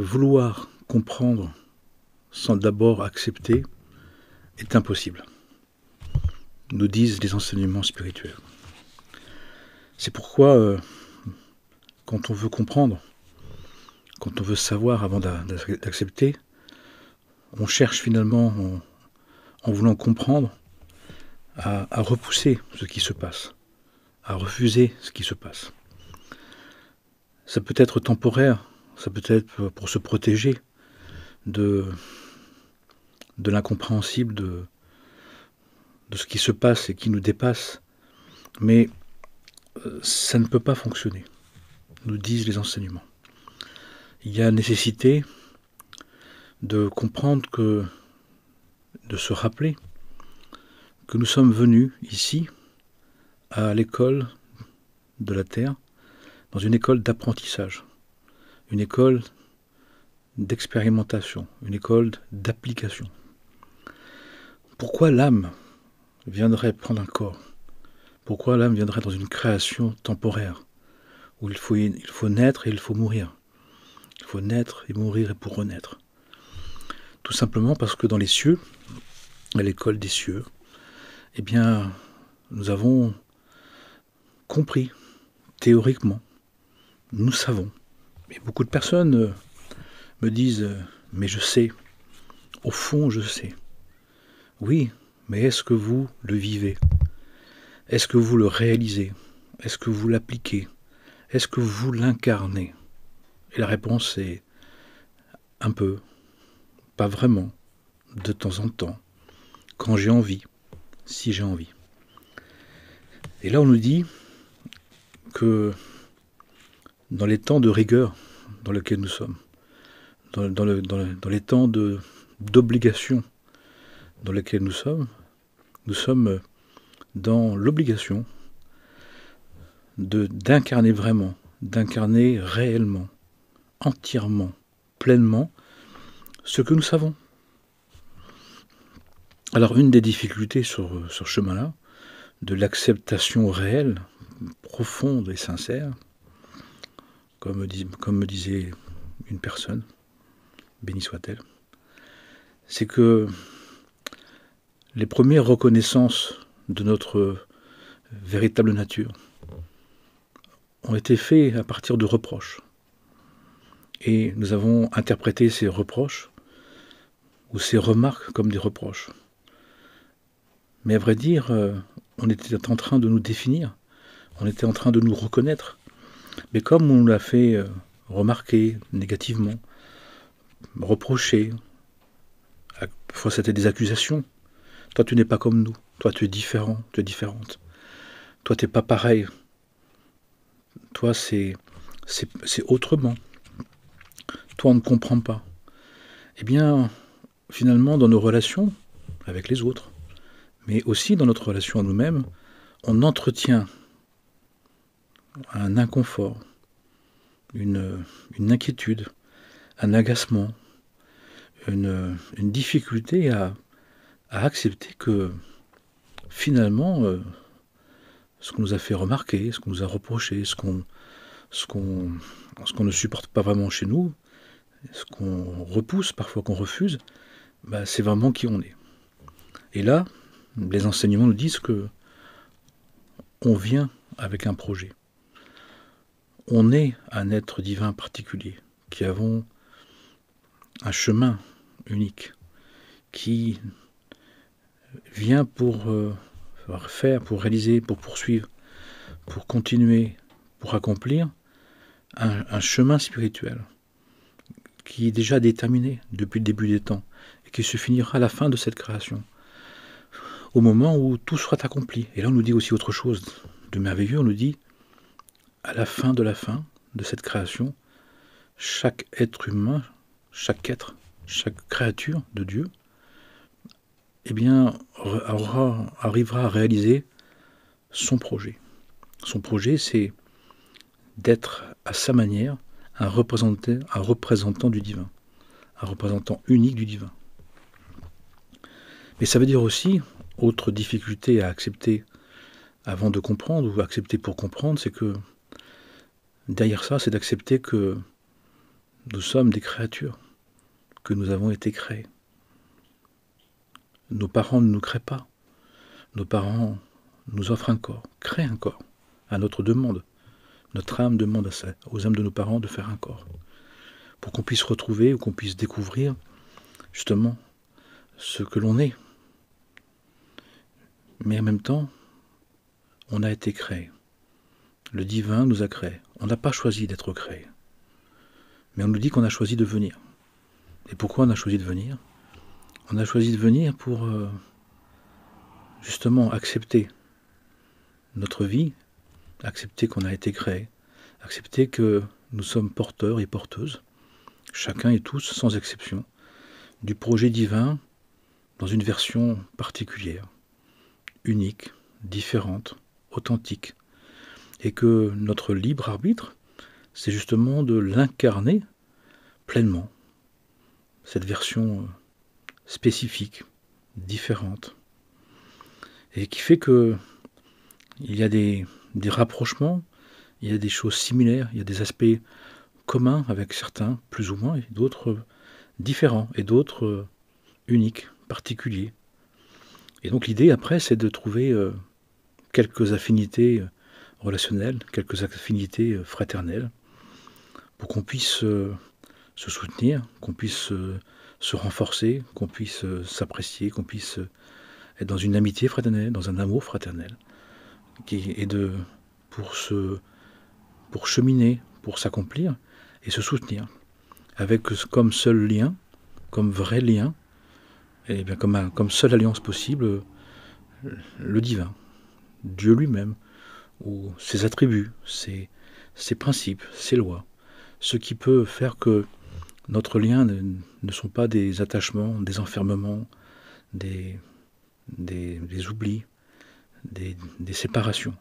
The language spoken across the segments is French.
vouloir comprendre sans d'abord accepter est impossible, nous disent les enseignements spirituels. C'est pourquoi, quand on veut comprendre, quand on veut savoir avant d'accepter, on cherche finalement, en voulant comprendre, à repousser ce qui se passe, à refuser ce qui se passe. Ça peut être temporaire, ça peut être pour se protéger de l'incompréhensible, de ce qui se passe et qui nous dépasse. Mais ça ne peut pas fonctionner, nous disent les enseignements. Il y a nécessité de comprendre de se rappeler que nous sommes venus ici, à l'école de la Terre, dans une école d'apprentissage, une école d'expérimentation, une école d'application. Pourquoi l'âme viendrait prendre un corps? Pourquoi l'âme viendrait dans une création temporaire, où il faut naître et il faut mourir? Il faut naître et mourir et pour renaître. Tout simplement parce que dans les cieux, à l'école des cieux, eh bien, nous avons compris, théoriquement, nous savons. Mais beaucoup de personnes me disent « mais je sais, au fond je sais ». Oui, mais est-ce que vous le vivez? Est-ce que vous le réalisez? Est-ce que vous l'appliquez? Est-ce que vous l'incarnez? Et la réponse est un peu, pas vraiment, de temps en temps, quand j'ai envie, si j'ai envie. Et là on nous dit que dans les temps de rigueur dans lesquels nous sommes, dans les temps d'obligation dans lesquels nous sommes dans l'obligation d'incarner vraiment, d'incarner réellement, entièrement, pleinement, ce que nous savons. Alors une des difficultés sur ce chemin-là, de l'acceptation réelle, profonde et sincère, comme me disait une personne, béni soit-elle, c'est que les premières reconnaissances de notre véritable nature ont été faites à partir de reproches. Et nous avons interprété ces reproches ou ces remarques comme des reproches. Mais à vrai dire, on était en train de nous définir, on était en train de nous reconnaître. Mais comme on l'a fait remarquer négativement, reprocher, parfois c'était des accusations. Toi tu n'es pas comme nous, toi tu es différent, tu es différente. Toi tu n'es pas pareil. Toi c'est autrement. Toi on ne comprend pas. Eh bien, finalement dans nos relations avec les autres, mais aussi dans notre relation à nous-mêmes, on entretient un inconfort, une inquiétude, un agacement, une difficulté à accepter que finalement ce qu'on nous a fait remarquer, ce qu'on nous a reproché, ce qu'on ne supporte pas vraiment chez nous, ce qu'on repousse, parfois qu'on refuse, c'est vraiment qui on est. Et là, les enseignements nous disent que on vient avec un projet. On est un être divin particulier, qui avons un chemin unique, qui vient pour faire, pour réaliser, pour poursuivre, pour continuer, pour accomplir un chemin spirituel qui est déjà déterminé depuis le début des temps et qui se finira à la fin de cette création, au moment où tout sera accompli. Et là on nous dit aussi autre chose de merveilleux, on nous dit à la fin de cette création, chaque être humain, chaque être, chaque créature de Dieu, eh bien, arrivera à réaliser son projet. Son projet, c'est d'être à sa manière un représentant du divin, un représentant unique du divin. Mais ça veut dire aussi, autre difficulté à accepter avant de comprendre, ou accepter pour comprendre, c'est que derrière ça, c'est d'accepter que Nous sommes des créatures, que nous avons été créées. Nos parents ne nous créent pas. Nos parents nous offrent un corps, créent un corps, à notre demande. Notre âme demande aux âmes de nos parents de faire un corps, pour qu'on puisse retrouver ou qu'on puisse découvrir justement ce que l'on est. Mais en même temps, on a été créé. Le divin nous a créés. On n'a pas choisi d'être créé. Mais on nous dit qu'on a choisi de venir. Et pourquoi on a choisi de venir? On a choisi de venir pour justement accepter notre vie, accepter qu'on a été créé, accepter que nous sommes porteurs et porteuses, chacun et tous, sans exception, du projet divin dans une version particulière, unique, différente, authentique, et que notre libre arbitre, c'est justement de l'incarner pleinement, cette version spécifique, différente, et qui fait que il y a des rapprochements, il y a des choses similaires, il y a des aspects communs avec certains, plus ou moins, et d'autres différents, et d'autres uniques, particuliers. Et donc l'idée après, c'est de trouver quelques affinités relationnelles, quelques affinités fraternelles, pour qu'on puisse se soutenir, qu'on puisse se renforcer, qu'on puisse s'apprécier, qu'on puisse être dans une amitié fraternelle, dans un amour fraternel, pour cheminer, pour s'accomplir et se soutenir, avec comme seul lien, comme vrai lien, et bien comme seule alliance possible, le divin, Dieu lui-même, ou ses attributs, ses principes, ses lois, ce qui peut faire que notre lien ne sont pas des attachements, des enfermements, des oublis, des séparations.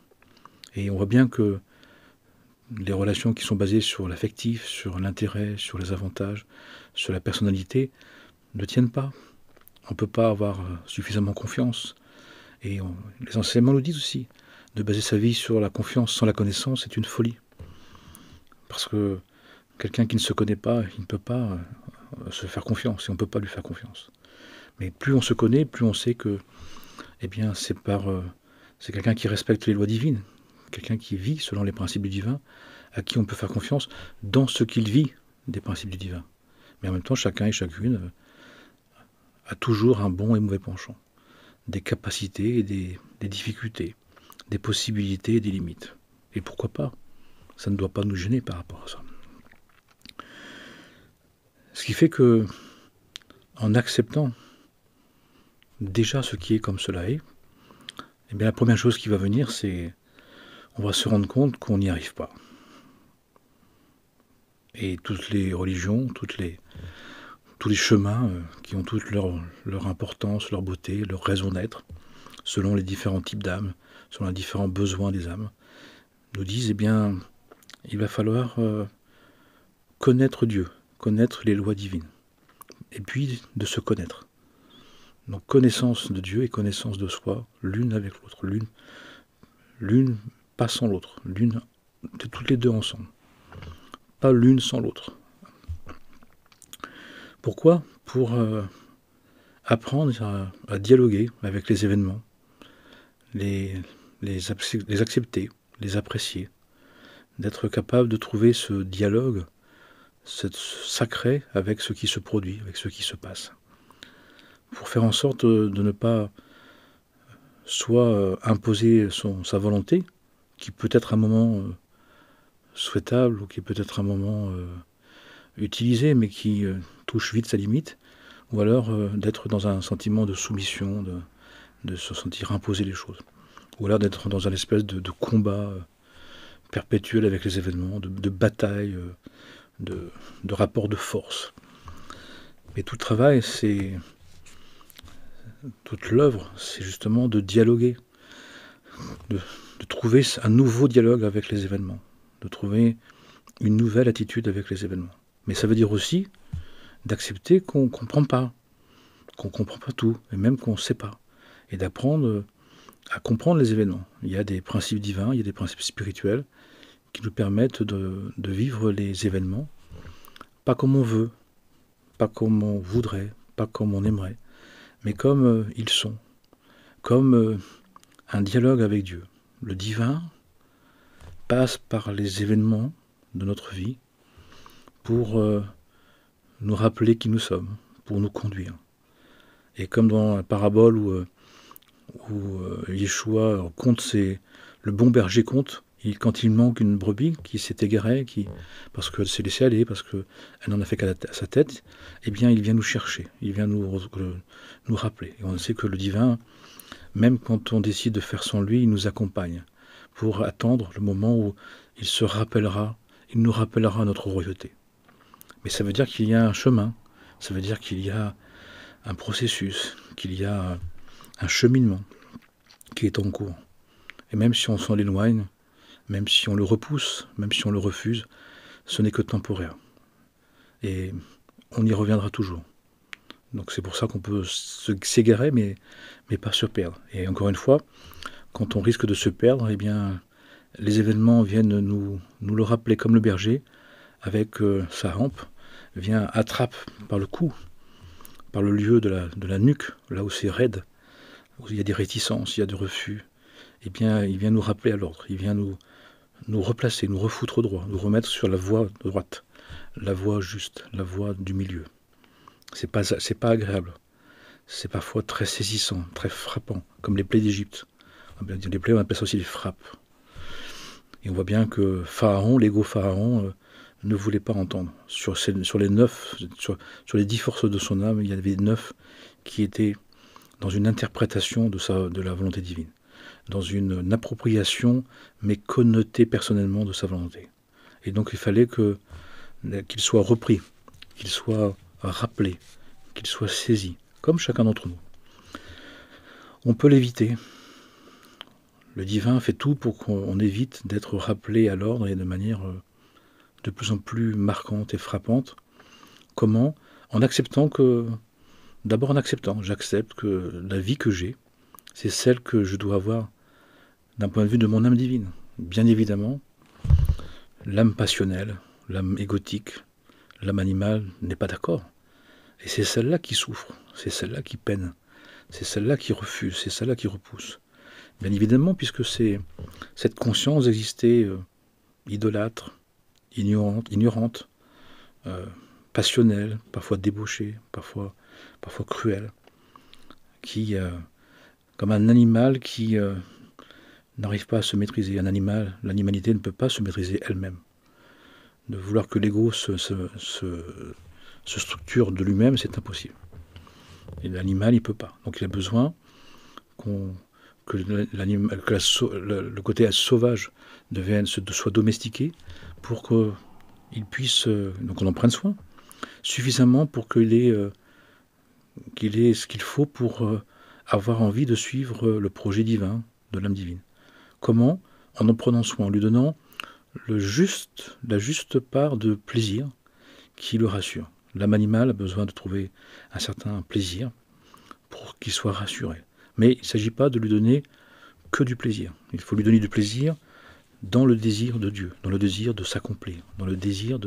Et on voit bien que les relations qui sont basées sur l'affectif, sur l'intérêt, sur les avantages, sur la personnalité, ne tiennent pas. On ne peut pas avoir suffisamment confiance. Et les enseignements nous disent aussi, de baser sa vie sur la confiance sans la connaissance, c'est une folie. Parce que quelqu'un qui ne se connaît pas, il ne peut pas se faire confiance, et on ne peut pas lui faire confiance. Mais plus on se connaît, plus on sait que c'est quelqu'un qui respecte les lois divines, quelqu'un qui vit selon les principes du divin, à qui on peut faire confiance dans ce qu'il vit des principes du divin. Mais en même temps, chacun et chacune a toujours un bon et mauvais penchant, des capacités et des difficultés, des possibilités et des limites. Et pourquoi pas? Ça ne doit pas nous gêner par rapport à ça. Ce qui fait que, en acceptant déjà ce qui est comme cela est, eh bien la première chose qui va venir, c'est on va se rendre compte qu'on n'y arrive pas. Et toutes les religions, tous les chemins qui ont toute leur importance, leur beauté, leur raison d'être, selon les différents types d'âmes, selon les différents besoins des âmes, nous disent, eh bien, il va falloir connaître Dieu, connaître les lois divines, et puis de se connaître. Donc connaissance de Dieu et connaissance de soi, l'une avec l'autre, l'une pas sans l'autre, toutes les deux ensemble, pas l'une sans l'autre. Pourquoi? Pour apprendre à dialoguer avec les événements, les accepter, les apprécier, d'être capable de trouver ce dialogue sacré avec ce qui se produit, avec ce qui se passe, pour faire en sorte de ne pas soit imposer sa volonté, qui peut être un moment souhaitable, ou qui peut être un moment utilisé, mais qui touche vite sa limite, ou alors d'être dans un sentiment de soumission, de se sentir imposer les choses, ou alors d'être dans une espèce de combat perpétuel avec les événements, de bataille, de rapport de force. Mais tout le travail, toute l'œuvre, c'est justement de dialoguer, de trouver un nouveau dialogue avec les événements, de trouver une nouvelle attitude avec les événements. Mais ça veut dire aussi d'accepter qu'on ne comprend pas tout, et même qu'on ne sait pas, et d'apprendre à comprendre les événements. Il y a des principes divins, il y a des principes spirituels qui nous permettent de vivre les événements pas comme on veut, pas comme on voudrait, pas comme on aimerait, mais comme ils sont, comme un dialogue avec Dieu. Le divin passe par les événements de notre vie pour nous rappeler qui nous sommes, pour nous conduire. Et comme dans la parabole où Yeshua compte le bon berger compte, quand il manque une brebis qui s'est égarée, parce qu'elle s'est laissée aller, parce qu'elle n'en a fait qu'à sa tête, eh bien il vient nous chercher, il vient nous rappeler. Et on sait que le divin, même quand on décide de faire sans lui, il nous accompagne pour attendre le moment où il nous rappellera notre royauté. Mais ça veut dire qu'il y a un chemin, ça veut dire qu'il y a un processus, qu'il y a un cheminement qui est en cours. Et même si on s'en éloigne, même si on le repousse, même si on le refuse, ce n'est que temporaire. Et on y reviendra toujours. Donc c'est pour ça qu'on peut s'égarer, mais pas se perdre. Et encore une fois, quand on risque de se perdre, eh bien, les événements viennent nous le rappeler comme le berger, avec sa hampe, vient, attrape par le cou, par le lieu de la nuque, là où c'est raide, où il y a des réticences, il y a des refus. Eh bien, il vient nous rappeler à l'ordre, il vient nous replacer, nous refoutre droit, nous remettre sur la voie droite, la voie juste, la voie du milieu. C'est pas agréable. C'est parfois très saisissant, très frappant, comme les plaies d'Égypte. Les plaies, on appelle ça aussi des frappes. Et on voit bien que Pharaon, l'ego Pharaon, ne voulait pas entendre. Sur les 9, sur les 10 forces de son âme, il y avait 9 qui étaient dans une interprétation de la volonté divine, dans une appropriation, mais connotée personnellement de sa volonté. Et donc il fallait qu'il soit repris, qu'il soit rappelé, qu'il soit saisi, comme chacun d'entre nous. On peut l'éviter. Le divin fait tout pour qu'on évite d'être rappelé à l'ordre et de manière de plus en plus marquante et frappante. Comment? En acceptant j'accepte que la vie que j'ai, c'est celle que je dois avoir d'un point de vue de mon âme divine. Bien évidemment, l'âme passionnelle, l'âme égotique, l'âme animale n'est pas d'accord. Et c'est celle-là qui souffre, c'est celle-là qui peine, c'est celle-là qui refuse, c'est celle-là qui repousse. Bien évidemment, puisque c'est cette conscience d'exister idolâtre, ignorante, passionnelle, parfois débauchée, parfois cruelle, qui, comme un animal qui n'arrive pas à se maîtriser. L'animalité ne peut pas se maîtriser elle-même. De vouloir que l'ego se structure de lui-même, c'est impossible. Et l'animal, il ne peut pas. Donc il a besoin que le côté sauvage soit domestiqué pour qu'il puisse, donc on en prenne soin, suffisamment pour qu'il ait ce qu'il faut pour avoir envie de suivre le projet divin de l'âme divine. Comment? En prenant soin, en lui donnant la juste part de plaisir qui le rassure. L'âme animale a besoin de trouver un certain plaisir pour qu'il soit rassuré. Mais il ne s'agit pas de lui donner que du plaisir. Il faut lui donner du plaisir dans le désir de Dieu, dans le désir de s'accomplir, dans le désir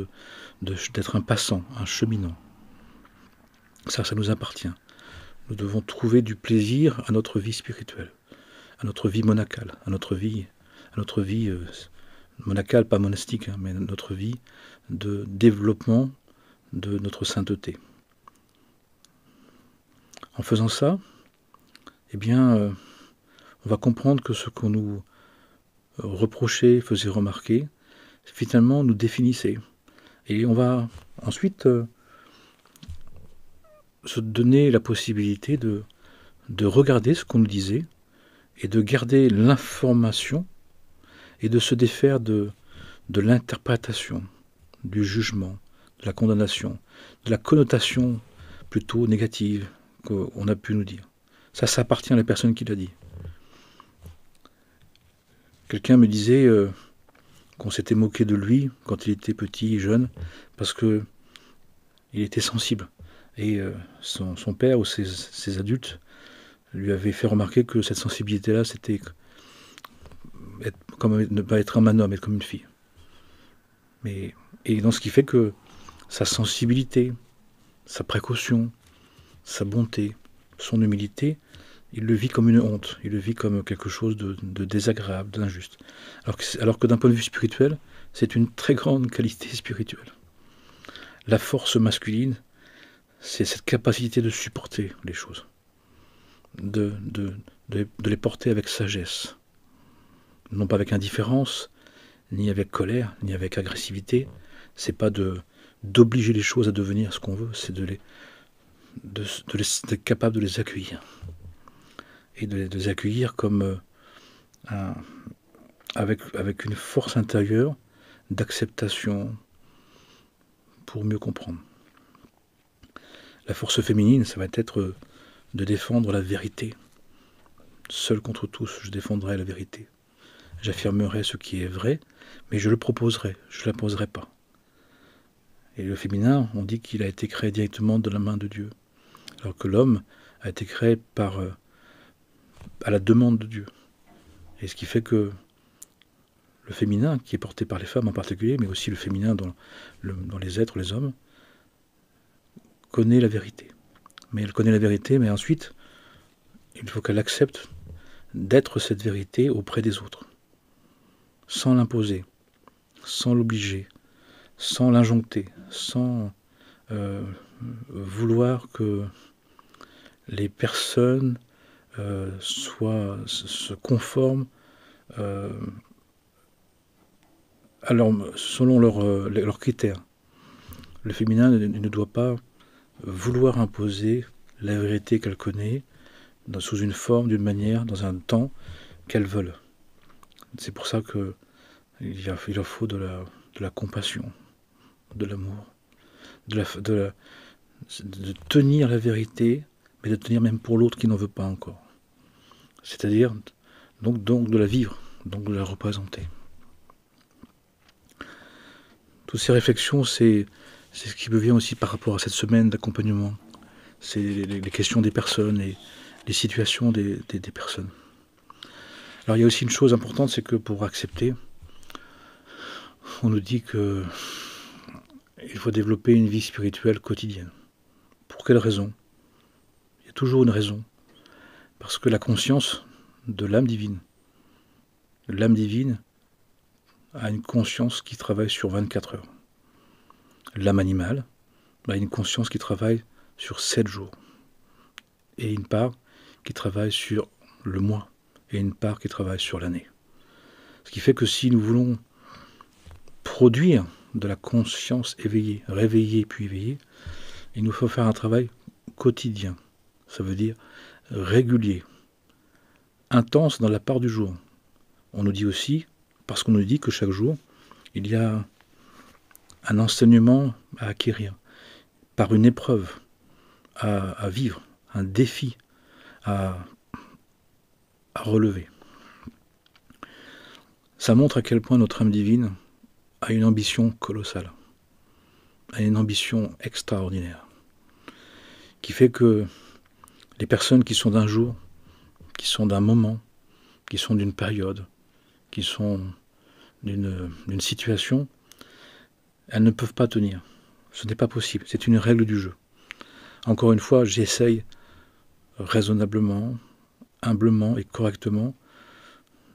d'être un passant, un cheminant. Ça nous appartient. Nous devons trouver du plaisir à notre vie spirituelle, à notre vie monacale, à notre vie monacale, pas monastique, mais notre vie de développement de notre sainteté. En faisant ça, eh bien, on va comprendre que ce qu'on nous reprochait, faisait remarquer, finalement nous définissait. Et on va ensuite se donner la possibilité de regarder ce qu'on nous disait et de garder l'information et de se défaire de l'interprétation, du jugement, de la condamnation, de la connotation plutôt négative qu'on a pu nous dire. Ça appartient à la personne qui l'a dit. Quelqu'un me disait qu'on s'était moqué de lui quand il était petit, jeune, parce qu'il était sensible. Et son père ou ses adultes lui avaient fait remarquer que cette sensibilité-là, c'était ne pas être comme un homme, être comme une fille. Et donc ce qui fait que sa sensibilité, sa précaution, sa bonté, son humilité, il le vit comme une honte, il le vit comme quelque chose de désagréable, d'injuste. Alors que d'un point de vue spirituel, c'est une très grande qualité spirituelle. La force masculine, c'est cette capacité de supporter les choses, de les porter avec sagesse, non pas avec indifférence, ni avec colère, ni avec agressivité. C'est pas d'obliger les choses à devenir ce qu'on veut, c'est d'être capable de les accueillir. Et de les accueillir comme avec une force intérieure d'acceptation pour mieux comprendre. La force féminine, ça va être de défendre la vérité. Seul contre tous, je défendrai la vérité. J'affirmerai ce qui est vrai, mais je le proposerai, je ne l'imposerai pas. Et le féminin, on dit qu'il a été créé directement de la main de Dieu, alors que l'homme a été créé à la demande de Dieu. Et ce qui fait que le féminin, qui est porté par les femmes en particulier, mais aussi le féminin dans les êtres, les hommes, connaît la vérité. Mais elle connaît la vérité, mais ensuite, il faut qu'elle accepte d'être cette vérité auprès des autres, sans l'imposer, sans l'obliger, sans l'injoncter, sans vouloir que les personnes se conforment selon leurs critères. Le féminin ne doit pas vouloir imposer la vérité qu'elle connaît sous une forme, d'une manière, dans un temps qu'elles veulent. C'est pour ça qu'il leur faut de la compassion, de l'amour, de tenir la vérité, mais de tenir même pour l'autre qui n'en veut pas encore. C'est-à-dire donc de la vivre, donc de la représenter. Toutes ces réflexions, c'est ce qui me vient aussi par rapport à cette semaine d'accompagnement. C'est les questions des personnes et les situations des personnes. Alors il y a aussi une chose importante, c'est que pour accepter, on nous dit qu'il faut développer une vie spirituelle quotidienne. Pour quelle raison? Il y a toujours une raison. Parce que la conscience de l'âme divine a une conscience qui travaille sur 24 heures. L'âme animale a une conscience qui travaille sur 7 jours. Et une part qui travaille sur le mois. Et une part qui travaille sur l'année. Ce qui fait que si nous voulons produire de la conscience éveillée, réveillée puis éveillée, il nous faut faire un travail quotidien. Ça veut dire régulier, intense dans la part du jour. On nous dit aussi, parce qu'on nous dit que chaque jour, il y a un enseignement à acquérir, par une épreuve à vivre, un défi à relever. Ça montre à quel point notre âme divine a une ambition colossale, a une ambition extraordinaire, qui fait que les personnes qui sont d'un jour, qui sont d'un moment, qui sont d'une période, qui sont d'une situation, elles ne peuvent pas tenir. Ce n'est pas possible, c'est une règle du jeu. Encore une fois, j'essaye raisonnablement, humblement et correctement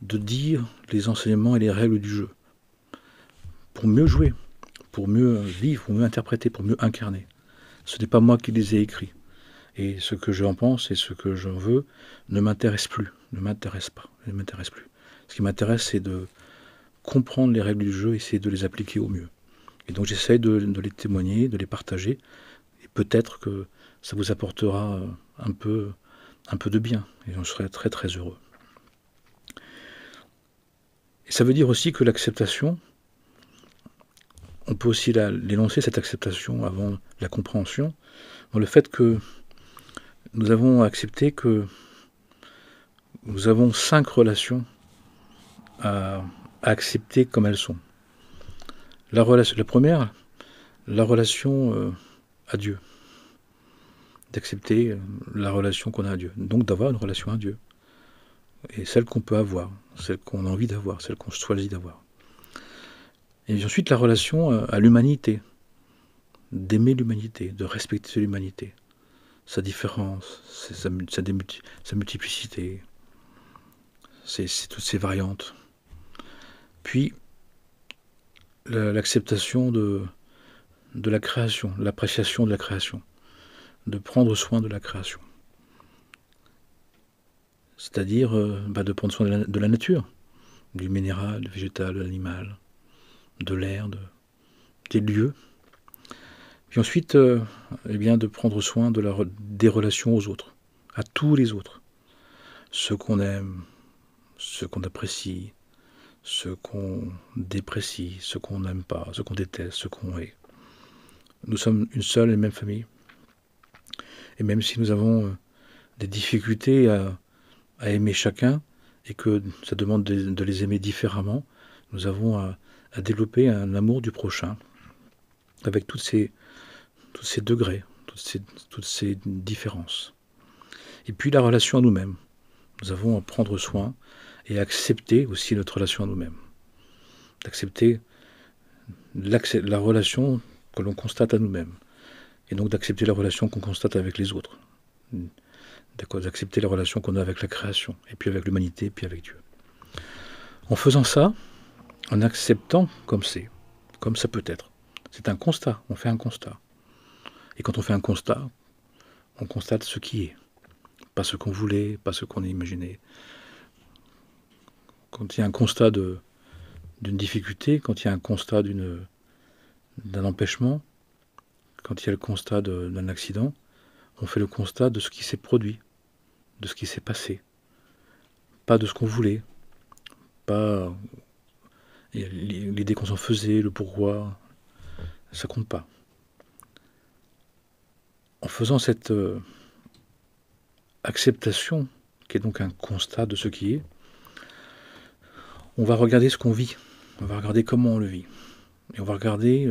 de dire les enseignements et les règles du jeu pour mieux jouer, pour mieux vivre, pour mieux interpréter, pour mieux incarner. Ce n'est pas moi qui les ai écrits. Et ce que j'en pense et ce que je veux ne m'intéresse plus, ne m'intéresse pas, ne m'intéresse plus. Ce qui m'intéresse, c'est de comprendre les règles du jeu et essayer de les appliquer au mieux. Et donc j'essaye de les témoigner, de les partager, et peut-être que ça vous apportera un peu de bien, et j'en serai très très heureux. Et ça veut dire aussi que l'acceptation, on peut aussi l'énoncer, cette acceptation, avant la compréhension, dans le fait que nous avons accepté que nous avons 5 relations à accepter comme elles sont. La première, la relation à Dieu. D'accepter la relation qu'on a à Dieu. Donc d'avoir une relation à Dieu. Et celle qu'on peut avoir, celle qu'on a envie d'avoir, celle qu'on choisit d'avoir. Et ensuite la relation à l'humanité. d'aimer l'humanité, de respecter l'humanité, sa différence, sa multiplicité, c'est toutes ces variantes. Puis, l'acceptation de la création, l'appréciation de la création, de prendre soin de la création. C'est-à-dire de prendre soin de la nature, du minéral, du végétal, de l'animal, de l'air, des lieux. Puis ensuite, de prendre soin des relations aux autres, à tous les autres. Ceux qu'on aime, ceux qu'on apprécie, ceux qu'on déprécie, ceux qu'on n'aime pas, ceux qu'on déteste, ceux qu'on hait. Nous sommes une seule et même famille. Et même si nous avons des difficultés à aimer chacun, et que ça demande de les aimer différemment, nous avons à développer un amour du prochain, avec tous ces degrés, toutes ces différences. Et puis la relation à nous-mêmes. Nous avons à prendre soin et à accepter aussi notre relation à nous-mêmes. D'accepter la relation que l'on constate à nous-mêmes. Et donc d'accepter la relation qu'on constate avec les autres. D'accepter la relation qu'on a avec la création, et puis avec l'humanité, et puis avec Dieu. En faisant ça, en acceptant comme ça peut être. C'est un constat, on fait un constat. Et quand on fait un constat, on constate ce qui est. Pas ce qu'on voulait, pas ce qu'on a imaginé. Quand il y a un constat d'une difficulté, quand il y a un constat d'un empêchement, quand il y a le constat d'un accident, on fait le constat de ce qui s'est produit, de ce qui s'est passé. Pas de ce qu'on voulait, pas l'idée qu'on s'en faisait, le pourquoi, ça compte pas. En faisant cette acceptation, qui est donc un constat de ce qui est, on va regarder ce qu'on vit, on va regarder comment on le vit, et on va regarder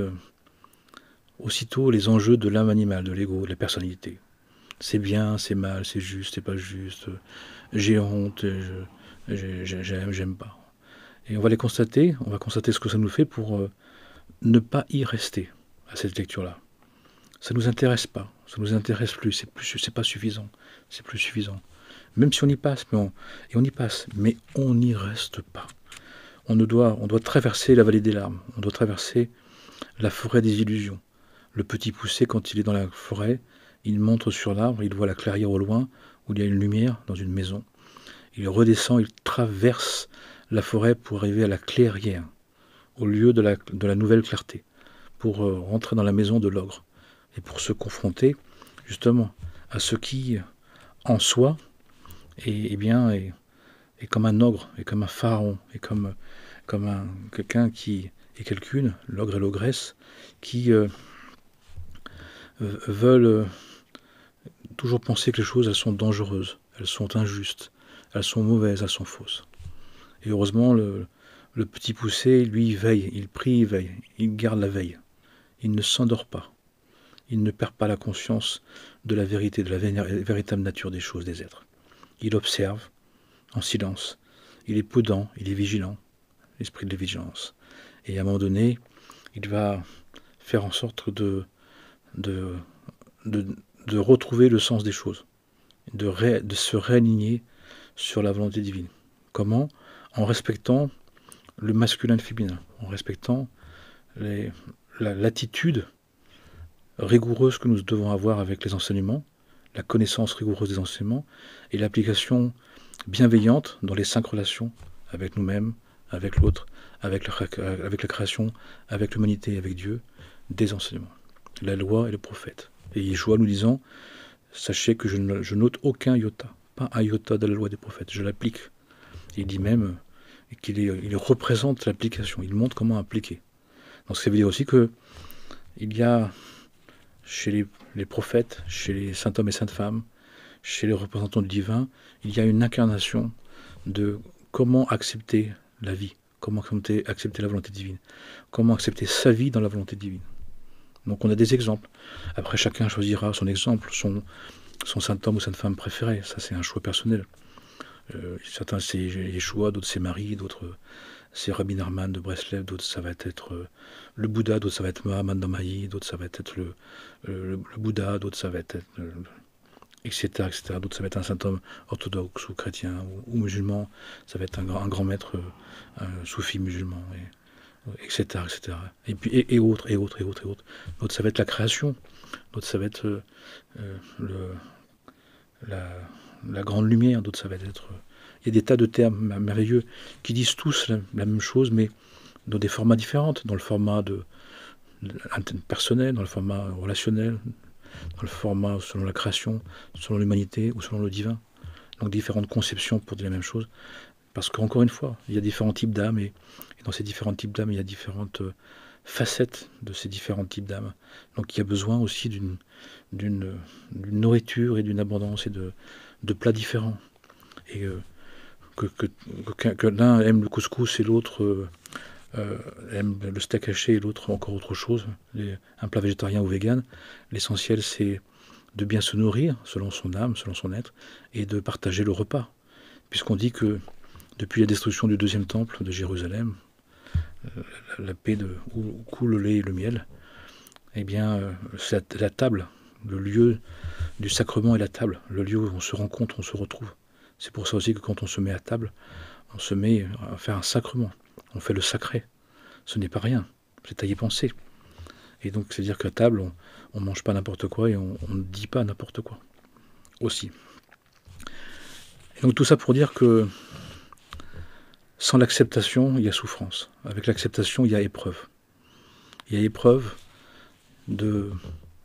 aussitôt les enjeux de l'âme animale, de l'ego, de la personnalité. C'est bien, c'est mal, c'est juste, c'est pas juste, j'ai honte, j'aime pas. Et on va constater ce que ça nous fait pour ne pas y rester à cette lecture-là. Ça nous intéresse pas, ça nous intéresse plus, c'est pas suffisant, c'est plus suffisant. Même si on y passe, on y passe, mais on n'y reste pas. On doit traverser la vallée des larmes, on doit traverser la forêt des illusions. Le petit poussé, quand il est dans la forêt, il monte sur l'arbre, il voit la clairière au loin, où il y a une lumière dans une maison. Il redescend, il traverse la forêt pour arriver à la clairière, au lieu de la nouvelle clarté, pour rentrer dans la maison de l'ogre, et pour se confronter justement à ce qui, en soi, est comme un ogre, est comme un pharaon, est comme quelqu'un qui est quelqu'une, l'ogre et l'ogresse, qui veulent toujours penser que les choses, elles sont dangereuses, elles sont injustes, elles sont mauvaises, elles sont fausses. Et heureusement, le petit poussé, lui, il veille, il prie, il veille, il garde la veille. Il ne s'endort pas. Il ne perd pas la conscience de la vérité, de la véritable nature des choses, des êtres. Il observe en silence. Il est prudent, il est vigilant, l'esprit de vigilance. Et à un moment donné, il va faire en sorte de retrouver le sens des choses, de se réaligner sur la volonté divine. Comment ? En respectant le masculin et le féminin, en respectant l'attitude rigoureuse que nous devons avoir avec les enseignements, la connaissance rigoureuse des enseignements et l'application bienveillante dans les 5 relations avec nous-mêmes, avec l'autre, avec la création, avec l'humanité, avec Dieu, des enseignements. La loi et le prophète. Et Yeshua nous disant, sachez que je note aucun iota, pas un iota de la loi des prophètes, je l'applique. Il dit même qu'il représente l'application, il montre comment appliquer. Donc ça veut dire aussi que il y a chez les prophètes, chez les saints hommes et saintes femmes, chez les représentants du divin, il y a une incarnation de comment accepter la vie, comment accepter la volonté divine, comment accepter sa vie dans la volonté divine. Donc on a des exemples. Après, chacun choisira son exemple, son saint homme ou sainte femme préféré. Ça, c'est un choix personnel. Certains, c'est Yeshua, d'autres, c'est Marie, d'autres, c'est Rabbi Nachman de Breslev, d'autres ça va être le Bouddha, d'autres ça va être Mahatma Gandhi, d'autres ça va être le Bouddha, d'autres ça va être etc., etc. D'autres ça va être un saint homme orthodoxe ou chrétien ou musulman, ça va être un grand maître soufi musulman, etc., etc. Et puis et autres. D'autres ça va être la création, d'autres ça va être la grande lumière, d'autres ça va être... Il y a des tas de termes merveilleux qui disent tous la même chose, mais dans des formats différents, dans le format personnel, dans le format relationnel, dans le format selon la création, selon l'humanité ou selon le divin. Donc différentes conceptions pour dire la même chose. Parce qu'encore une fois, il y a différents types d'âmes, et dans ces différents types d'âmes, il y a différentes facettes de ces différents types d'âmes. Donc il y a besoin aussi d'une nourriture et d'une abondance et de plats différents. Et que l'un aime le couscous et l'autre aime le steak haché et l'autre encore autre chose, un plat végétarien ou vegan, l'essentiel c'est de bien se nourrir selon son âme, selon son être, et de partager le repas. Puisqu'on dit que depuis la destruction du deuxième temple de Jérusalem, la paix où coule le lait et le miel, eh bien c'est la table, le lieu du sacrement est la table, le lieu où on se rencontre, on se retrouve. C'est pour ça aussi que quand on se met à table, on se met à faire un sacrement. On fait le sacré. Ce n'est pas rien. C'est à y penser. Et donc, c'est-à-dire qu'à table, on ne mange pas n'importe quoi et on ne dit pas n'importe quoi. Aussi. Et donc, tout ça pour dire que sans l'acceptation, il y a souffrance. Avec l'acceptation, il y a épreuve. Il y a épreuve de...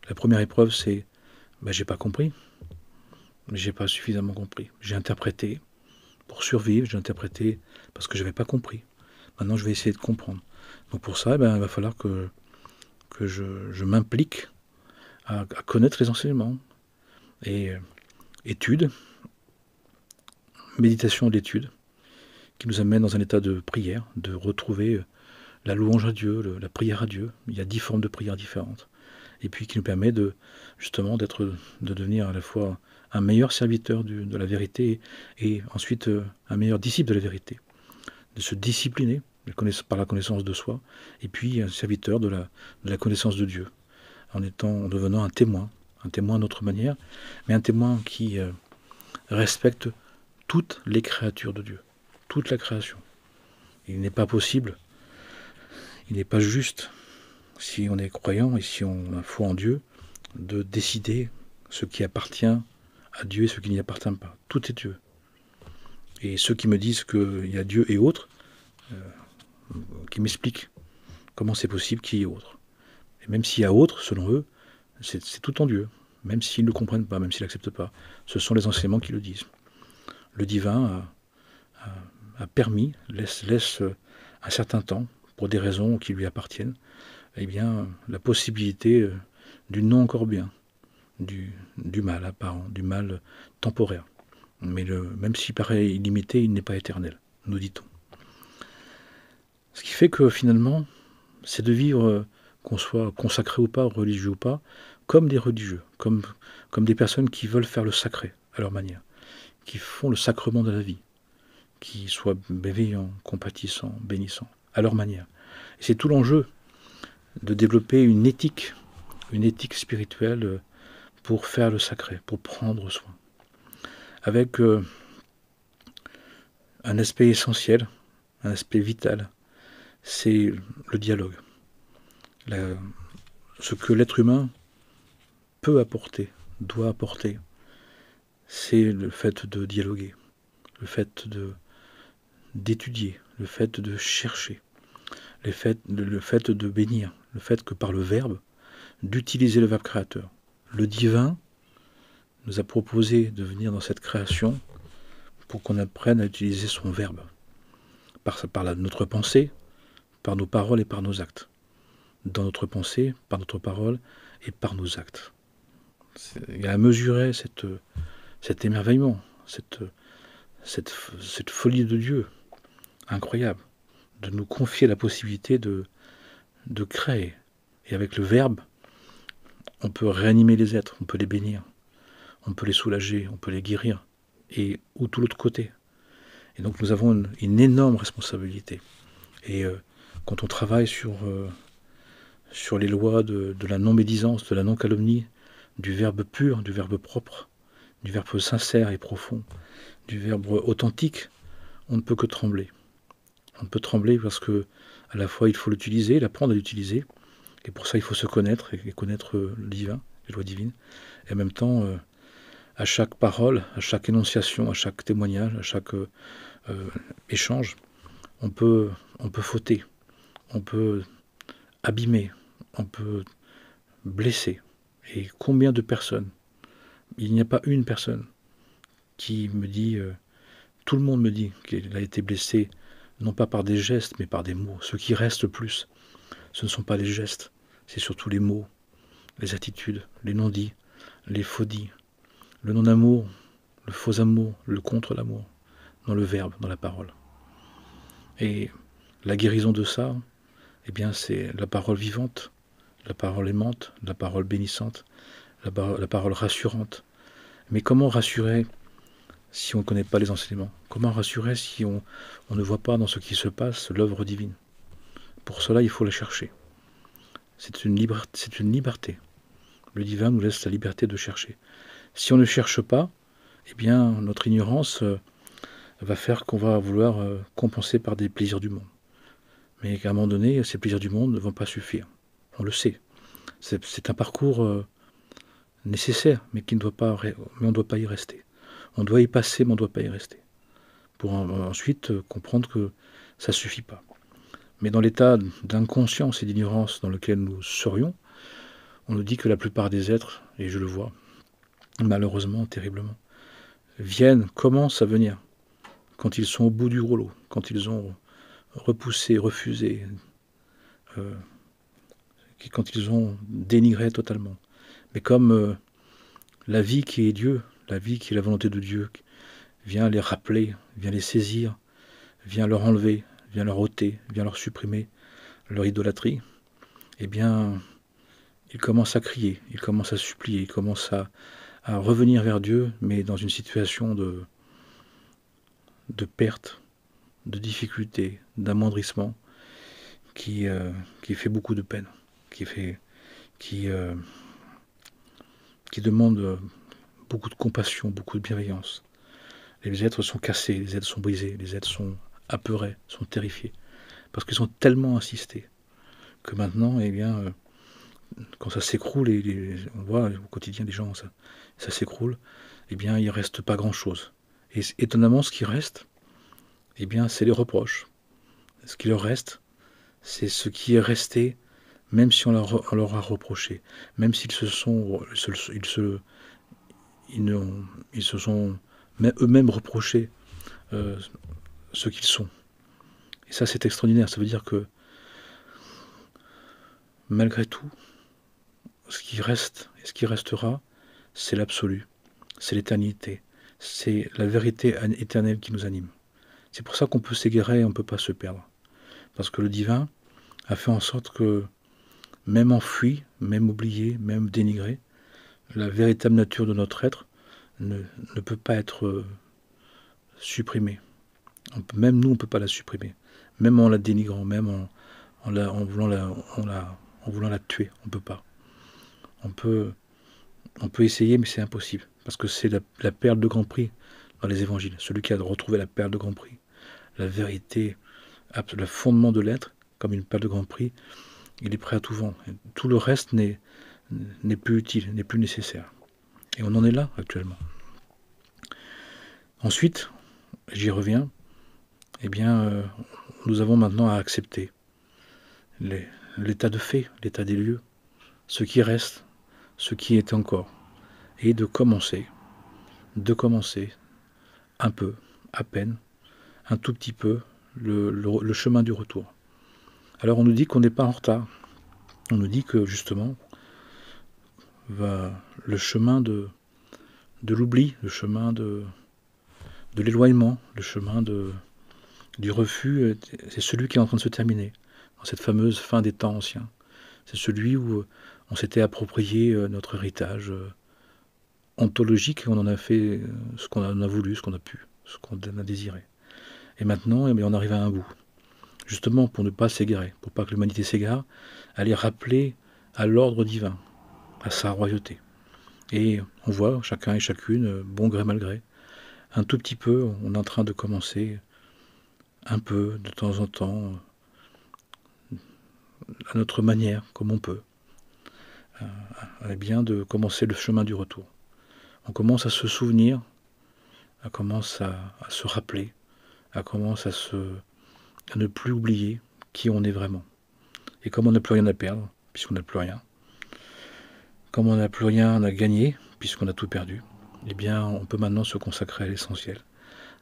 La première épreuve, c'est j'ai pas compris. J'ai pas suffisamment compris. J'ai interprété pour survivre, j'ai interprété parce que j'avais pas compris. Maintenant, je vais essayer de comprendre. Donc pour ça, il va falloir que je m'implique à connaître les enseignements. Et étude, méditation d'étude, qui nous amène dans un état de prière, de retrouver la louange à Dieu, la prière à Dieu. Il y a 10 formes de prière différentes. Et puis qui nous permet justement de devenir à la fois un meilleur serviteur de la vérité et ensuite un meilleur disciple de la vérité. De se discipliner par la connaissance de soi et puis un serviteur de la connaissance de Dieu en devenant un témoin à notre manière, mais un témoin qui respecte toutes les créatures de Dieu, toute la création. Il n'est pas possible, il n'est pas juste, si on est croyant et si on a foi en Dieu, de décider ce qui appartient à Dieu et ce qui n'y appartient pas. Tout est Dieu. Et ceux qui me disent qu'il y a Dieu et autres, qui m'expliquent comment c'est possible qu'il y ait autre. Et même s'il y a autre, selon eux, c'est tout en Dieu. Même s'ils ne le comprennent pas, même s'ils n'acceptent pas. Ce sont les enseignements qui le disent. Le divin laisse un certain temps, pour des raisons qui lui appartiennent, eh bien, la possibilité du non encore bien, du mal apparent, du mal temporaire. Mais même s'il paraît illimité, il n'est pas éternel, nous dit-on. Ce qui fait que finalement, c'est de vivre, qu'on soit consacré ou pas, religieux ou pas, comme des religieux, comme des personnes qui veulent faire le sacré à leur manière, qui font le sacrement de la vie, qui soient bienveillants, compatissants, bénissants, à leur manière. Et c'est tout l'enjeu de développer une éthique spirituelle pour faire le sacré, pour prendre soin. Avec un aspect essentiel, un aspect vital, c'est le dialogue. Ce que l'être humain peut apporter, doit apporter, c'est le fait de dialoguer, le fait d'étudier, le fait de chercher, le fait de bénir, le fait que par le verbe, d'utiliser le verbe créateur. Le divin nous a proposé de venir dans cette création pour qu'on apprenne à utiliser son verbe, par notre pensée, par nos paroles et par nos actes. Dans notre pensée, par notre parole et par nos actes. Il y a à mesurer cet émerveillement, cette folie de Dieu, incroyable, de nous confier la possibilité de créer. Et avec le verbe, on peut réanimer les êtres, on peut les bénir, on peut les soulager, on peut les guérir, ou tout l'autre côté. Et donc nous avons une énorme responsabilité. Et quand on travaille sur les lois de la non-médisance, de la non-calomnie, du verbe pur, du verbe propre, du verbe sincère et profond, du verbe authentique, on ne peut que trembler. On peut trembler parce que à la fois il faut l'utiliser, l'apprendre à l'utiliser, et pour ça il faut se connaître et connaître le divin, les lois divines, et en même temps, à chaque parole, à chaque énonciation, à chaque témoignage, à chaque échange, on peut fauter, on peut abîmer, on peut blesser. Et combien de personnes, il n'y a pas une personne qui me dit, tout le monde me dit qu'il a été blessé, non pas par des gestes, mais par des mots. Ce qui reste le plus, ce ne sont pas les gestes, c'est surtout les mots, les attitudes, les non-dits, les faux-dits, le non-amour, le faux amour, le contre-l'amour, dans le verbe, dans la parole. Et la guérison de ça, eh bien, c'est la parole vivante, la parole aimante, la parole bénissante, la parole rassurante. Mais comment rassurer si on ne connaît pas les enseignements? Comment rassurer si on ne voit pas dans ce qui se passe l'œuvre divine? Pour cela, il faut la chercher. C'est une liberté. Le divin nous laisse la liberté de chercher. Si on ne cherche pas, eh bien, notre ignorance va faire qu'on va vouloir compenser par des plaisirs du monde. Mais qu'à un moment donné, ces plaisirs du monde ne vont pas suffire. On le sait. C'est un parcours nécessaire, mais on ne doit pas y rester. On doit y passer, mais on ne doit pas y rester. Pour ensuite comprendre que ça ne suffit pas. Mais dans l'état d'inconscience et d'ignorance dans lequel nous serions, on nous dit que la plupart des êtres, et je le vois, malheureusement, terriblement, commencent à venir, quand ils sont au bout du rouleau, quand ils ont repoussé, refusé, quand ils ont dénigré totalement. Mais comme la vie qui est Dieu, la vie qui est la volonté de Dieu, vient les rappeler, vient les saisir, vient leur enlever, vient leur ôter, vient leur supprimer leur idolâtrie, eh bien, ils commencent à crier, ils commencent à supplier, ils commencent à revenir vers Dieu, mais dans une situation de perte, de difficulté, d'amoindrissement, qui fait beaucoup de peine, qui demande beaucoup de compassion, beaucoup de bienveillance. Les êtres sont cassés, les êtres sont brisés, les êtres sont apeurés, sont terrifiés, parce qu'ils ont tellement insisté que maintenant, eh bien, quand ça s'écroule, on voit au quotidien des gens, ça s'écroule, eh bien, il ne reste pas grand-chose. Et étonnamment, ce qui reste, eh bien, c'est les reproches. Ce qui leur reste, c'est ce qui est resté, même si on leur a reproché, même s'ils se sont eux-mêmes reproché ce qu'ils sont. Et ça, c'est extraordinaire. Ça veut dire que malgré tout, ce qui reste et ce qui restera, c'est l'absolu, c'est l'éternité, c'est la vérité éternelle qui nous anime. C'est pour ça qu'on peut s'égarer et on ne peut pas se perdre. Parce que le divin a fait en sorte que, même enfui, même oublié, même dénigré, la véritable nature de notre être ne peut pas être supprimée. Même nous, on ne peut pas la supprimer. Même en la dénigrant, même en voulant la tuer, on ne peut pas. On peut essayer, mais c'est impossible. Parce que c'est la perle de grand prix dans les évangiles. Celui qui a retrouvé la perle de grand prix, la vérité, le fondement de l'être, comme une perle de grand prix, il est prêt à tout vendre. Tout le reste n'est plus utile, n'est plus nécessaire. Et on en est là actuellement. Ensuite, j'y reviens, eh bien, nous avons maintenant à accepter l'état de fait, l'état des lieux, ce qui reste, ce qui est encore, et de commencer un peu, à peine, un tout petit peu, le chemin du retour. Alors on nous dit qu'on n'est pas en retard. On nous dit que justement, le chemin de l'oubli, le chemin de l'éloignement, le chemin du refus, c'est celui qui est en train de se terminer, dans cette fameuse fin des temps anciens. C'est celui où on s'était approprié notre héritage ontologique et on en a fait ce qu'on a voulu, ce qu'on a pu, ce qu'on a désiré. Et maintenant, eh bien, on arrive à un bout. justement pour ne pas s'égarer, pour pas que l'humanité s'égare, à les rappeler à l'ordre divin, à sa royauté. Et on voit, chacun et chacune, bon gré mal gré, un tout petit peu, on est en train de commencer, un peu, de temps en temps, à notre manière, comme on peut, bien de commencer le chemin du retour. On commence à se souvenir, on commence à se rappeler, on commence à ne plus oublier qui on est vraiment. Et comme on n'a plus rien à perdre, puisqu'on n'a plus rien, comme on n'a plus rien à gagner, puisqu'on a tout perdu, eh bien on peut maintenant se consacrer à l'essentiel,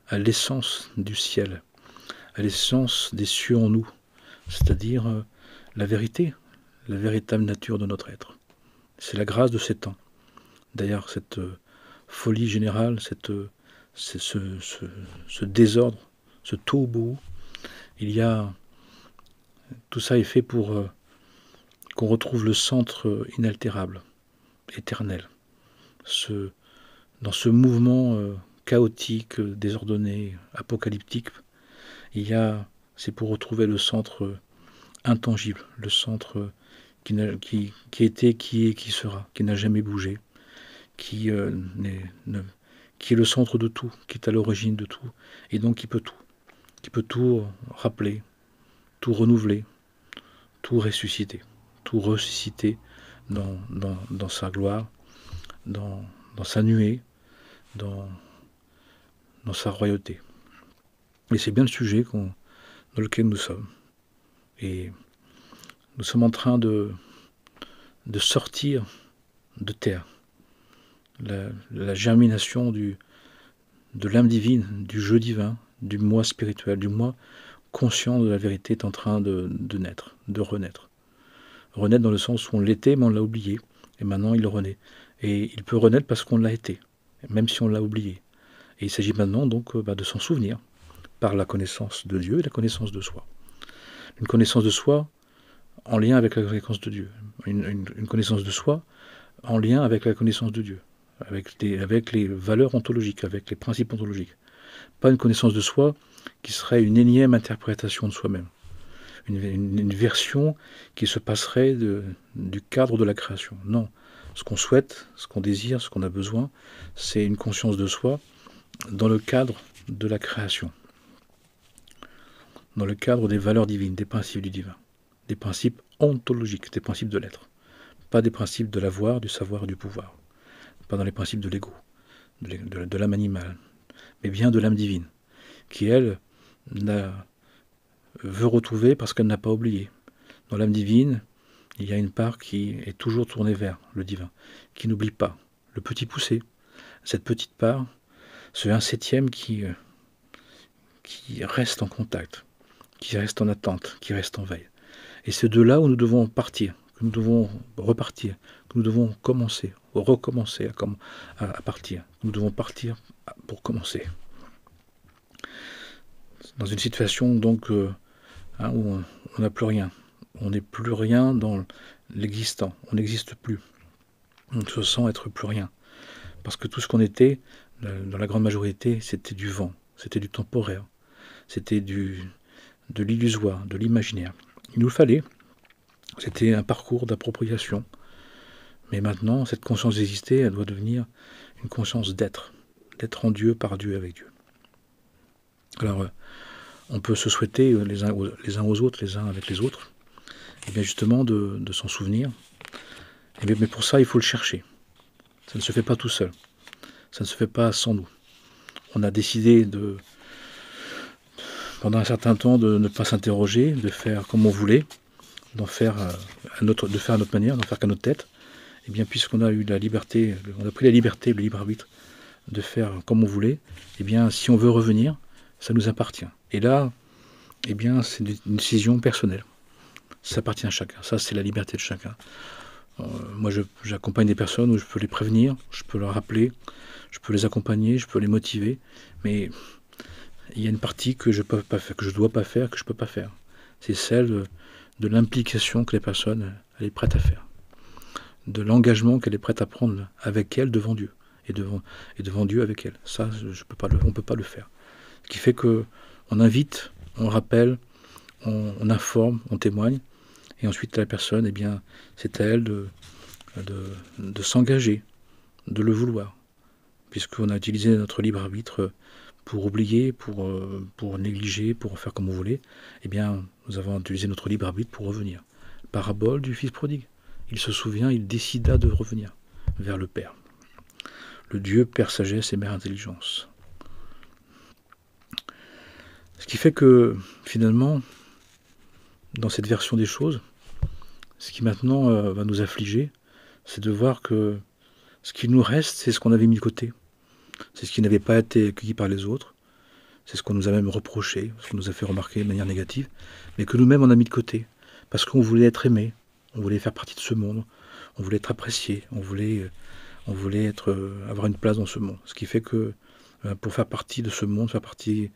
à l'essence du ciel, à l'essence des cieux en nous, c'est-à-dire la vérité, la véritable nature de notre être. C'est la grâce de ces temps. D'ailleurs, cette folie générale, ce désordre, ce tohu-bohu, tout ça est fait pour qu'on retrouve le centre inaltérable, éternel. Dans ce mouvement chaotique, désordonné, apocalyptique, c'est pour retrouver le centre intangible, le centre qui était, qui est, qui sera, qui n'a jamais bougé, qui est le centre de tout, qui est à l'origine de tout, et donc qui peut tout rappeler, tout renouveler, tout ressusciter dans sa gloire, dans sa nuée, dans sa royauté. Et c'est bien le sujet dans lequel nous sommes. Et nous sommes en train de sortir de terre la germination de l'âme divine, du jeu divin, du moi spirituel, du moi conscient de la vérité est en train de naître, de renaître. Renaître dans le sens où on l'était, mais on l'a oublié. Et maintenant, il renaît. Et il peut renaître parce qu'on l'a été, même si on l'a oublié. Et il s'agit maintenant donc de s'en souvenir par la connaissance de Dieu et la connaissance de soi. Une connaissance de soi en lien avec la connaissance de Dieu. Une connaissance de soi en lien avec la connaissance de Dieu. Avec les valeurs ontologiques, avec les principes ontologiques. Pas une connaissance de soi qui serait une énième interprétation de soi-même. Une version qui se passerait du cadre de la création. Non. Ce qu'on souhaite, ce qu'on désire, ce qu'on a besoin, c'est une conscience de soi dans le cadre de la création. Dans le cadre des valeurs divines, des principes du divin. Des principes ontologiques, des principes de l'être. Pas des principes de l'avoir, du savoir, du pouvoir. Pas dans les principes de l'ego, de l'âme animale, mais bien de l'âme divine, qui, elle, veut retrouver parce qu'elle n'a pas oublié. Dans l'âme divine, il y a une part qui est toujours tournée vers le divin, qui n'oublie pas. Le petit poussé, cette petite part, ce 1/7 qui reste en contact, qui reste en attente, qui reste en veille. Et c'est de là où nous devons partir, que nous devons repartir, que nous devons recommencer à partir. Nous devons partir pour commencer. Dans une situation donc où on n'a plus rien. On n'est plus rien dans l'existant. On n'existe plus. On se sent être plus rien. Parce que tout ce qu'on était, dans la grande majorité, c'était du vent, c'était du temporaire, c'était de l'illusoire, de l'imaginaire. Il nous fallait, c'était un parcours d'appropriation. Mais maintenant, cette conscience d'exister, elle doit devenir une conscience d'être en Dieu, par Dieu, avec Dieu. Alors, on peut se souhaiter les uns aux autres, les uns avec les autres, et bien justement de s'en souvenir. Mais pour ça, il faut le chercher. Ça ne se fait pas tout seul. Ça ne se fait pas sans nous. On a décidé pendant un certain temps, de ne pas s'interroger, de faire comme on voulait, de faire à notre manière, d'en faire qu'à notre tête. Et bien, puisqu'on a eu la liberté, on a pris la liberté, le libre arbitre, de faire comme on voulait, et bien, si on veut revenir, ça nous appartient. Et là, eh bien, c'est une décision personnelle. Ça appartient à chacun. Ça, c'est la liberté de chacun. Moi, j'accompagne des personnes où je peux les prévenir, je peux leur rappeler, je peux les accompagner, je peux les motiver, mais il y a une partie que je peux pas faire, que je dois pas faire, que je peux pas faire. C'est celle de l'implication que les personnes elle est prête à faire, de l'engagement qu'elle est prête à prendre avec elle devant Dieu et devant Dieu avec elle. Ça, on peut pas le faire. Ce qui fait que on invite, on rappelle, on informe, on témoigne, et ensuite la personne, eh bien, c'est à elle de s'engager, de le vouloir, puisqu'on a utilisé notre libre arbitre pour oublier, pour négliger, pour faire comme on voulait, eh bien, nous avons utilisé notre libre arbitre pour revenir. Parabole du fils prodigue. Il se souvient, il décida de revenir vers le Père. Le Dieu Père sagesse et Mère intelligence. Ce qui fait que, finalement, dans cette version des choses, ce qui maintenant va nous affliger, c'est de voir que ce qui nous reste, c'est ce qu'on avait mis de côté. C'est ce qui n'avait pas été accueilli par les autres. C'est ce qu'on nous a même reproché, ce qu'on nous a fait remarquer de manière négative, mais que nous-mêmes on a mis de côté. Parce qu'on voulait être aimé, on voulait faire partie de ce monde, on voulait être apprécié, on voulait avoir une place dans ce monde. Ce qui fait que pour faire partie de ce monde, faire partie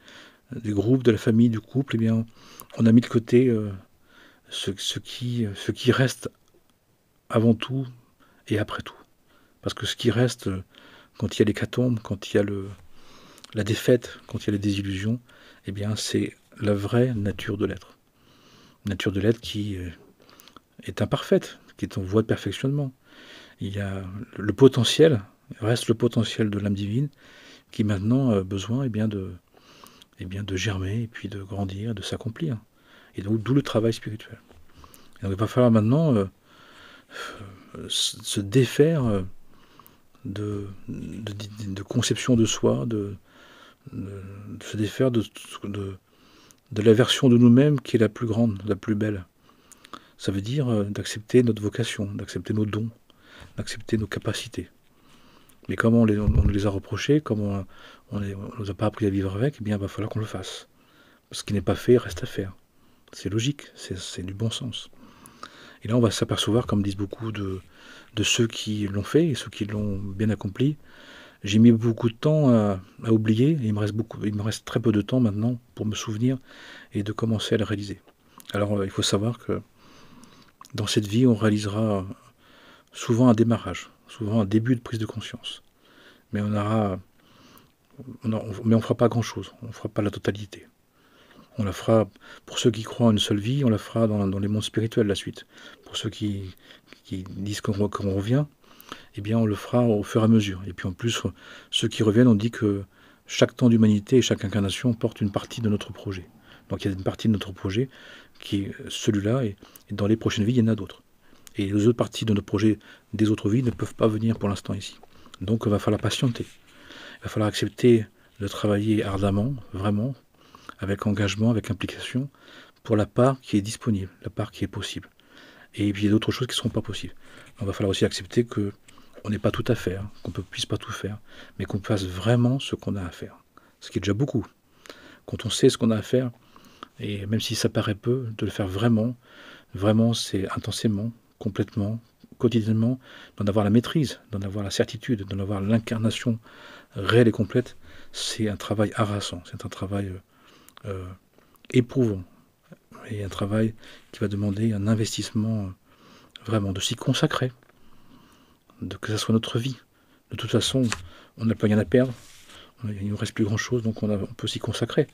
du groupe, de la famille, du couple, eh bien, on a mis de côté ce qui reste avant tout et après tout. Parce que ce qui reste, quand il y a l'hécatombe, quand il y a la défaite, quand il y a les désillusions, eh bien, c'est la vraie nature de l'être. Nature de l'être qui est imparfaite, qui est en voie de perfectionnement. Il y a le potentiel, reste le potentiel de l'âme divine, qui maintenant a besoin de germer, et puis de grandir, de s'accomplir. Et donc, d'où le travail spirituel. Et donc, il va falloir maintenant se défaire de conception de soi, de se défaire de la version de nous-mêmes qui est la plus grande, la plus belle. Ça veut dire d'accepter notre vocation, d'accepter nos dons, d'accepter nos capacités. Mais comme on nous les a reprochés, comme on ne nous a pas appris à vivre avec, eh bien, il va falloir qu'on le fasse. Ce qui n'est pas fait reste à faire. C'est logique, c'est du bon sens. Et là, on va s'apercevoir, comme disent beaucoup de ceux qui l'ont fait et ceux qui l'ont bien accompli, j'ai mis beaucoup de temps à oublier, et il me reste très peu de temps maintenant pour me souvenir et de commencer à le réaliser. Alors, il faut savoir que dans cette vie, on réalisera souvent un démarrage, souvent un début de prise de conscience. Mais on ne fera pas grand-chose, on ne fera pas la totalité. On la fera, pour ceux qui croient en une seule vie, on la fera dans les mondes spirituels la suite. Pour ceux qui disent qu'on revient, eh bien on le fera au fur et à mesure. Et puis en plus, ceux qui reviennent, on dit que chaque temps d'humanité et chaque incarnation porte une partie de notre projet. Donc il y a une partie de notre projet qui est celui-là, et dans les prochaines vies, il y en a d'autres. Et les autres parties de notre projet des autres vies ne peuvent pas venir pour l'instant ici. Donc il va falloir patienter. Il va falloir accepter de travailler ardemment, vraiment, avec engagement, avec implication, pour la part qui est disponible, la part qui est possible. Et puis il y a d'autres choses qui ne seront pas possibles. Donc, il va falloir aussi accepter qu'on n'ait pas tout à faire, qu'on ne puisse pas tout faire, mais qu'on fasse vraiment ce qu'on a à faire. Ce qui est déjà beaucoup. Quand on sait ce qu'on a à faire, et même si ça paraît peu, de le faire vraiment, c'est intensément, complètement, quotidiennement, d'en avoir la maîtrise, d'en avoir la certitude, d'en avoir l'incarnation réelle et complète, c'est un travail harassant, c'est un travail éprouvant, et un travail qui va demander un investissement vraiment, de s'y consacrer, que ça soit notre vie. De toute façon, on n'a pas rien à perdre, il ne nous reste plus grand chose, donc on peut s'y consacrer.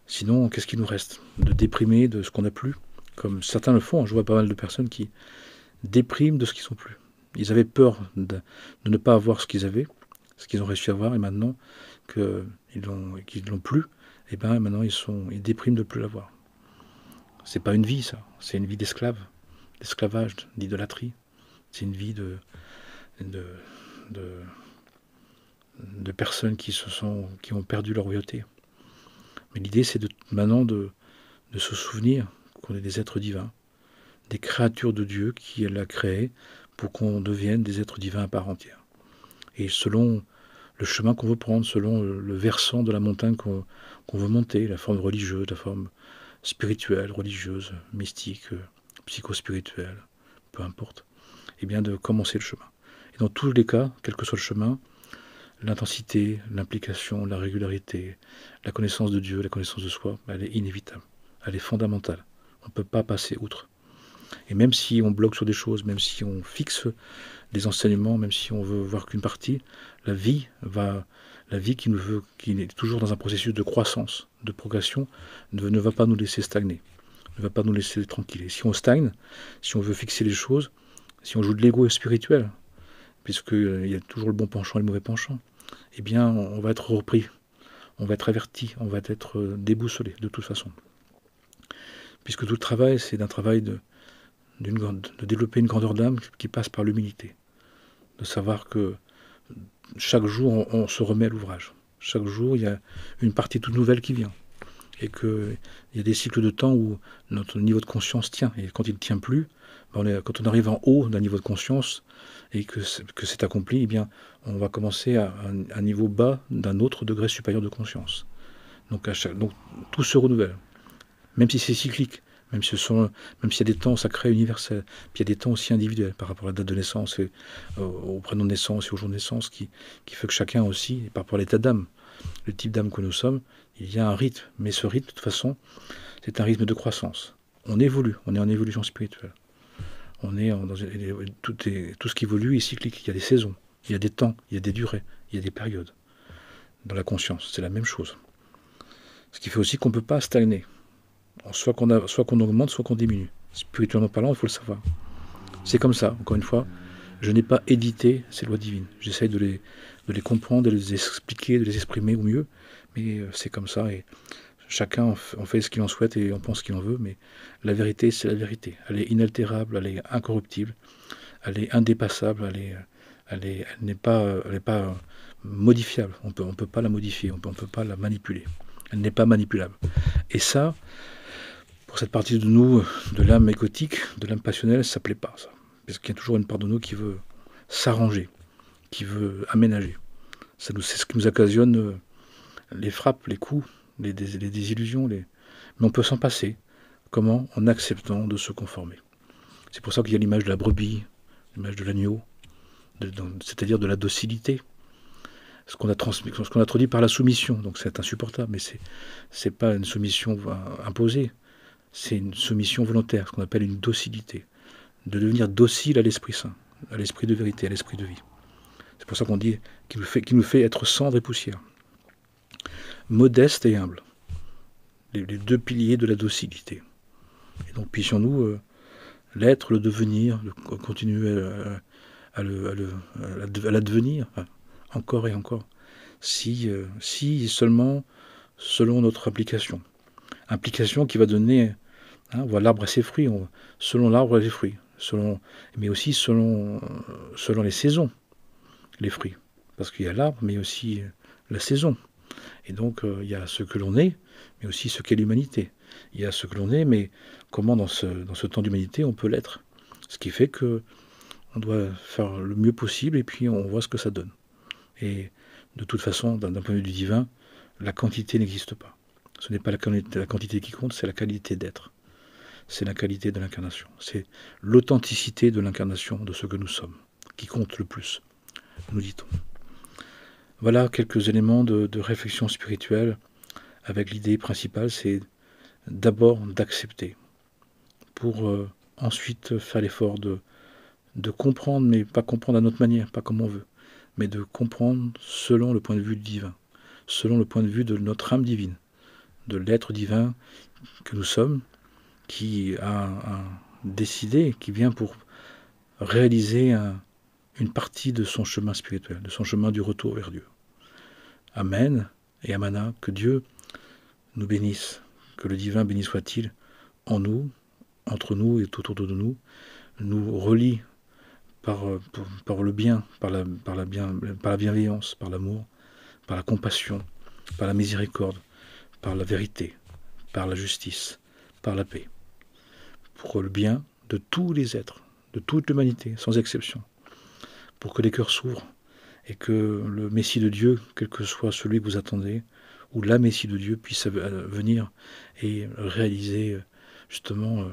Sinon, qu'est-ce qui nous reste? De déprimer de ce qu'on n'a plus, comme certains le font. Je vois pas mal de personnes qui dépriment de ce qu'ils sont plus. Ils avaient peur de ne pas avoir ce qu'ils avaient, ce qu'ils ont réussi à avoir, et maintenant qu'ils l'ont plus, et bien maintenant ils dépriment de ne plus l'avoir. C'est pas une vie, ça. C'est une vie d'esclave, d'esclavage, d'idolâtrie. C'est une vie de personnes qui ont perdu leur royauté. Mais l'idée, c'est maintenant de se souvenir qu'on est des êtres divins, des créatures de Dieu qu'il a créées pour qu'on devienne des êtres divins à part entière. Et selon le chemin qu'on veut prendre, selon le versant de la montagne qu'on veut monter, la forme religieuse, la forme spirituelle, religieuse, mystique, psychospirituelle, peu importe, et bien de commencer le chemin. Et dans tous les cas, quel que soit le chemin, l'intensité, l'implication, la régularité, la connaissance de Dieu, la connaissance de soi, elle est inévitable, elle est fondamentale. On ne peut pas passer outre. Et même si on bloque sur des choses, même si on fixe des enseignements, même si on veut voir qu'une partie, la vie qui est toujours dans un processus de croissance, de progression, ne va pas nous laisser stagner. ne va pas nous laisser tranquilles. Et si on stagne, si on veut fixer les choses, si on joue de l'ego spirituel, puisqu'il y a toujours le bon penchant et le mauvais penchant, eh bien, on va être repris, on va être averti, on va être déboussolé de toute façon. Puisque tout le travail, c'est d'un travail de développer une grandeur d'âme qui passe par l'humilité. De savoir que chaque jour, on se remet à l'ouvrage. Chaque jour, il y a une partie toute nouvelle qui vient. Et qu'il y a des cycles de temps où notre niveau de conscience tient. Et quand il ne tient plus, quand on arrive en haut d'un niveau de conscience et que c'est accompli, eh bien, on va commencer à un niveau bas d'un autre degré supérieur de conscience. Donc tout se renouvelle. Même si c'est cyclique, même s'il y a des temps sacrés universels, puis il y a des temps aussi individuels par rapport à la date de naissance, et au prénom de naissance et au jour de naissance, qui fait que chacun aussi, par rapport à l'état d'âme, le type d'âme que nous sommes, il y a un rythme. Mais ce rythme, de toute façon, c'est un rythme de croissance. On évolue, on est en évolution spirituelle. Tout ce qui évolue est cyclique. Il y a des saisons, il y a des temps, il y a des durées, il y a des périodes. Dans la conscience, c'est la même chose. Ce qui fait aussi qu'on ne peut pas stagner. Soit qu'on augmente, soit qu'on diminue. Spirituellement parlant, il faut le savoir. C'est comme ça, encore une fois. Je n'ai pas édité ces lois divines. J'essaye de les comprendre, de les expliquer, de les exprimer au mieux. Mais c'est comme ça. Et chacun en fait ce qu'il en souhaite et on pense ce qu'il en veut. Mais la vérité, c'est la vérité. Elle est inaltérable, elle est incorruptible, elle est indépassable, elle n'est pas modifiable. On peut pas la modifier, on peut pas la manipuler. Elle n'est pas manipulable. Et ça, pour cette partie de nous, de l'âme égotique, de l'âme passionnelle, ça ne plaît pas, ça. Parce qu'il y a toujours une part de nous qui veut s'arranger, qui veut aménager. C'est ce qui nous occasionne les frappes, les coups, les désillusions. Mais on peut s'en passer. Comment? En acceptant de se conformer. C'est pour ça qu'il y a l'image de la brebis, l'image de l'agneau, c'est-à-dire de la docilité. Ce qu'on a traduit par la soumission. Donc c'est insupportable, mais c'est pas une soumission imposée. C'est une soumission volontaire, ce qu'on appelle une docilité. De devenir docile à l'Esprit Saint, à l'Esprit de vérité, à l'Esprit de vie. C'est pour ça qu'on dit qu'il nous fait être cendre et poussière. Modeste et humble. Les deux piliers de la docilité. Et donc puissions-nous l'être, le devenir, continuer à l'advenir, encore et encore. Si seulement selon notre application. Implication qui va donner... on voit l'arbre à ses fruits, selon l'arbre et les fruits, mais aussi selon les saisons, les fruits. Parce qu'il y a l'arbre, mais aussi la saison. Et donc, il y a ce que l'on est, mais aussi ce qu'est l'humanité. Il y a ce que l'on est, mais comment dans ce temps d'humanité on peut l'être. Ce qui fait que on doit faire le mieux possible, et puis on voit ce que ça donne. Et de toute façon, d'un point de vue du divin, la quantité n'existe pas. Ce n'est pas la quantité qui compte, c'est la qualité d'être. C'est la qualité de l'incarnation. C'est l'authenticité de l'incarnation de ce que nous sommes, qui compte le plus, nous dit-on. Voilà quelques éléments de réflexion spirituelle, avec l'idée principale, c'est d'abord d'accepter, pour ensuite faire l'effort de comprendre, mais pas comprendre à notre manière, pas comme on veut, mais de comprendre selon le point de vue divin, selon le point de vue de notre âme divine, de l'être divin que nous sommes, qui a décidé, qui vient pour réaliser une partie de son chemin spirituel, de son chemin du retour vers Dieu. Amen et Amana, que Dieu nous bénisse, que le divin béni soit-il en nous, entre nous et tout autour de nous, nous relie par le bien, par la bienveillance, par l'amour, par la compassion, par la miséricorde, par la vérité, par la justice, par la paix, pour le bien de tous les êtres, de toute l'humanité, sans exception, pour que les cœurs s'ouvrent et que le Messie de Dieu, quel que soit celui que vous attendez, ou la Messie de Dieu puisse venir et réaliser, justement,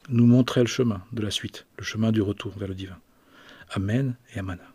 nous montrer le chemin de la suite, le chemin du retour vers le divin. Amen et Amana.